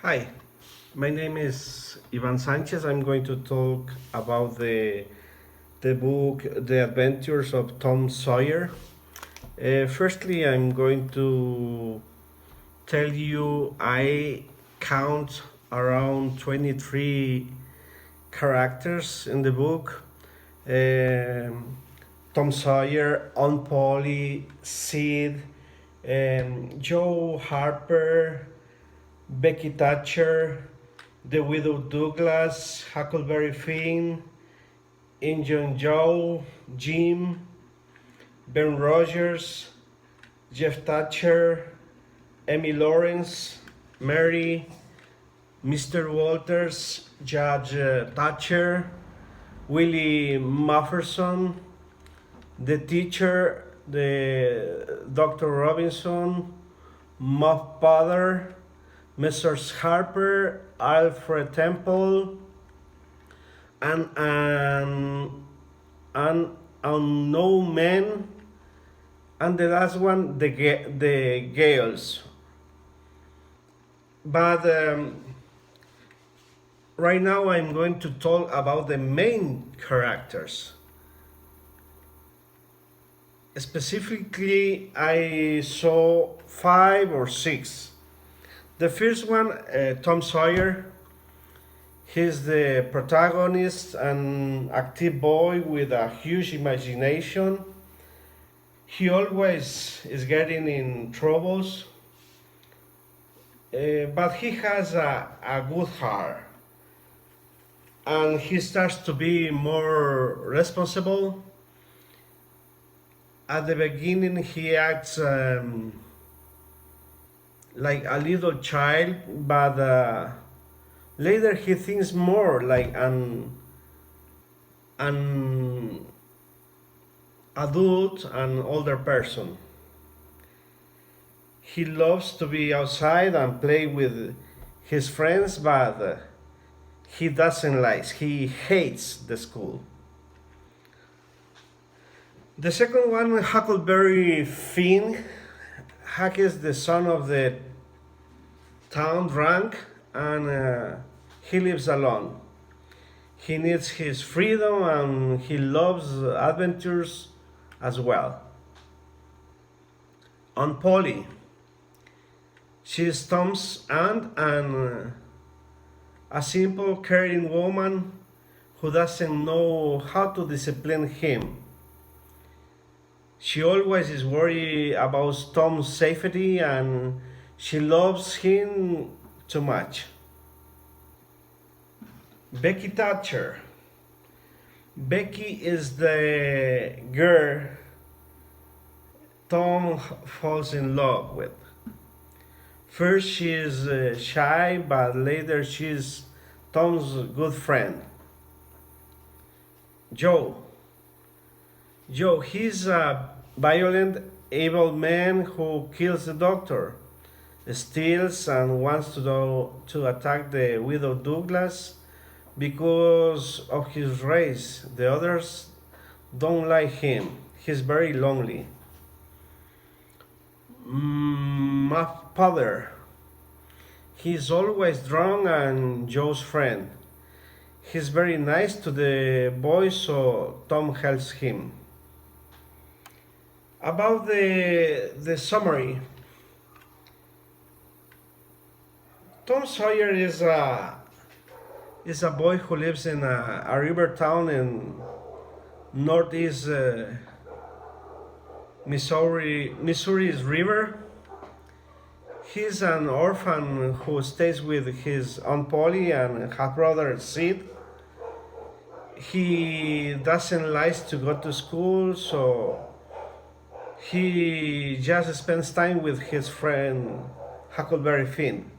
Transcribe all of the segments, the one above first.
Hi, my name is Ivan Sanchez. I'm going to talk about the book The Adventures of Tom Sawyer. Firstly, I'm going to tell you I count around 23 characters in the book. Tom Sawyer, Aunt Polly, Sid, Joe Harper, Becky Thatcher, The Widow Douglas, Huckleberry Finn, Injun Joe, Jim, Ben Rogers, Jeff Thatcher, Emmy Lawrence, Mary, Mr. Walters, Judge Thatcher, Willie Mufferson, the teacher, the Dr. Robinson, Muff Potter, Messrs. Harper, Alfred Temple, and an unknown man, and the last one, the Gales. But right now I'm going to talk about the main characters. Specifically, I saw five or six. The first one, Tom Sawyer. He's the protagonist, an active boy with a huge imagination. He always is getting in troubles, but he has a good heart. And he starts to be more responsible. At the beginning, he acts like a little child, but later he thinks more like an adult, an older person. He loves to be outside and play with his friends, but he doesn't like. He hates the school. The second one, Huckleberry Finn. Huck is the son of the town drunk, and he lives alone. He needs his freedom and he loves adventures as well. On Polly, she is Tom's aunt and a simple, caring woman who doesn't know how to discipline him. She always is worried about Tom's safety and she loves him too much. Becky Thatcher. Becky is the girl Tom falls in love with. First, she is shy, but later, she's Tom's good friend. Joe. Joe, he's a violent, evil man who kills the doctor, steals, and wants to attack the widow Douglas because of his race. The others don't like him. He's very lonely. My father. He's always drunk and Joe's friend. He's very nice to the boys, so Tom helps him. About the summary, Tom Sawyer is a boy who lives in a river town in northeast Missouri's river. He's an orphan who stays with his Aunt Polly and half brother Sid. He doesn't like to go to school, so he just spends time with his friend Huckleberry Finn.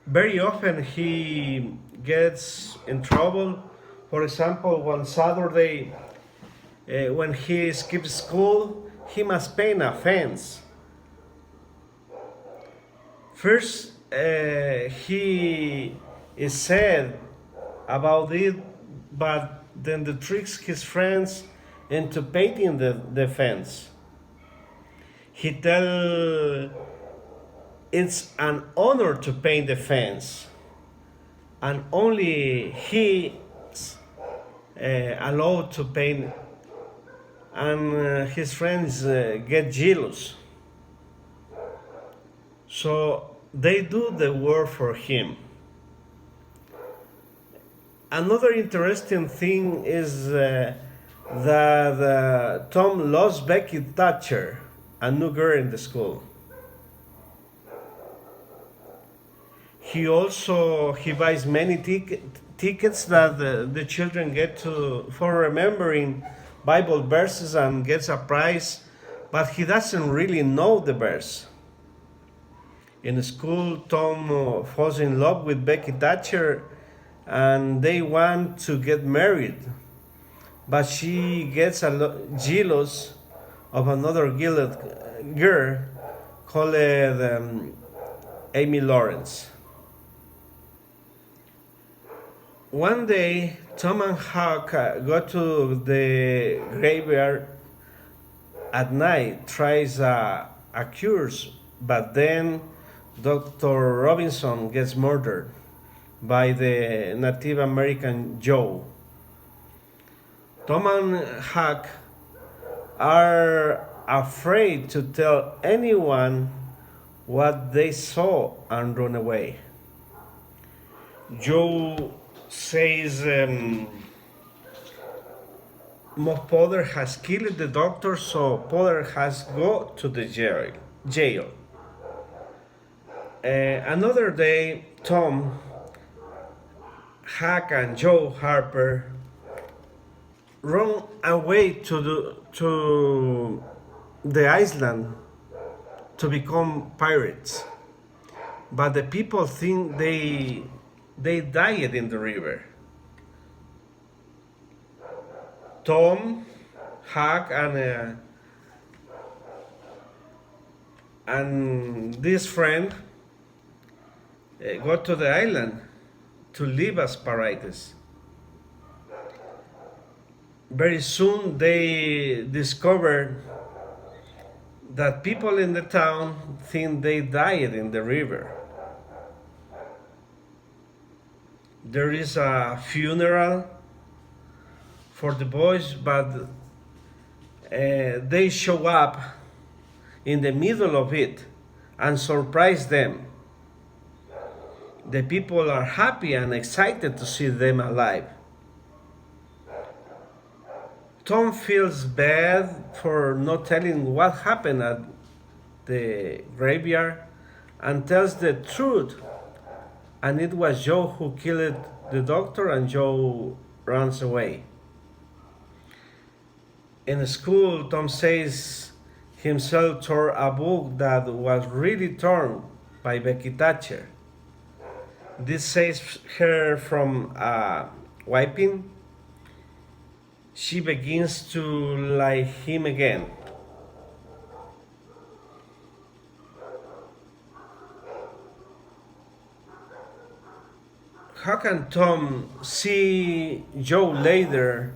Very often he gets in trouble. For example, one Saturday, when he skips school, he must pay a fence. First, he is sad about it, but then he tricks his friends into painting the fence. He tell It's an honor to paint the fence, and only he allowed to paint, and his friends get jealous. So they do the work for him. Another interesting thing is that Tom lost Becky Thatcher, a new girl in the school. He buys many tickets that the children get to for remembering Bible verses and gets a prize, but he doesn't really know the verse. In school, Tom falls in love with Becky Thatcher and they want to get married. But she gets jealous of another girl called Amy Lawrence. One day, Tom and Huck go to the graveyard at night, tries a cures, but then Dr. Robinson gets murdered by the Native American Joe. Tom and Huck are afraid to tell anyone what they saw and run away. Joe says my father has killed the doctor, so father has go to the jail. Another day, Tom, Huck, and Joe Harper run away to the island to become pirates, but the people think they died in the river. Tom, Huck, and this friend go to the island to live as pirates. Very soon they discovered that people in the town think they died in the river. There is a funeral for the boys, but they show up in the middle of it and surprise them. The people are happy and excited to see them alive. Tom feels bad for not telling what happened at the graveyard and tells the truth. And it was Joe who killed the doctor, and Joe runs away. In school, Tom says himself tore a book that was really torn by Becky Thatcher. This saves her from wiping. She begins to like him again. Huck and Tom see Joe later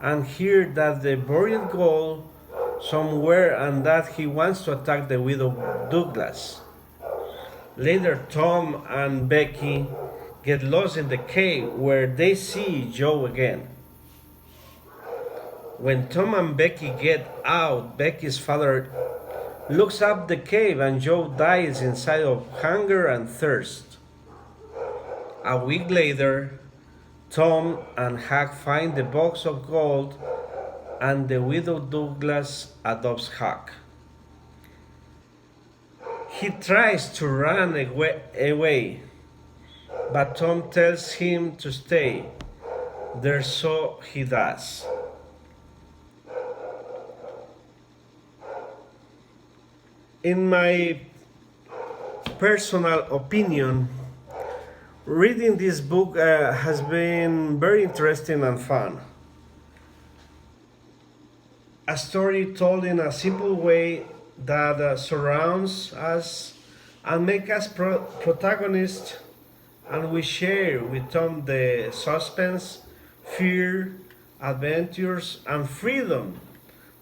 and hear that the buried gold somewhere and that he wants to attack the widow Douglas. Later, Tom and Becky get lost in the cave where they see Joe again. When Tom and Becky get out, Becky's father looks up the cave and Joe dies inside of hunger and thirst. A week later, Tom and Huck find the box of gold and the widow Douglas adopts Huck. He tries to run away, but Tom tells him to stay there, so he does. In my personal opinion, reading this book has been very interesting and fun. A story told in a simple way that surrounds us and make us protagonists, and we share with Tom the suspense, fear, adventures, and freedom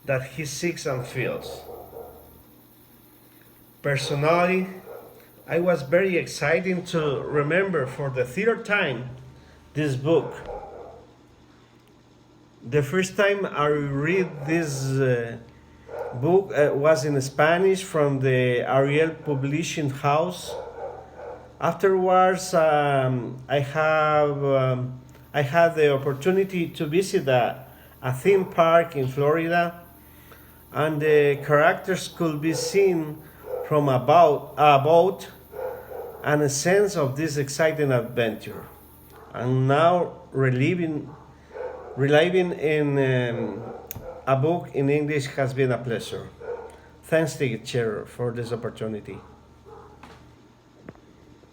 that he seeks and feels. Personally, I was very excited to remember for the third time this book. The first time I read this book was in Spanish from the Ariel Publishing House. Afterwards, I had the opportunity to visit a theme park in Florida, and the characters could be seen from about a boat and a sense of this exciting adventure. And now reliving in a book in English has been a pleasure. Thanks, teacher, for this opportunity.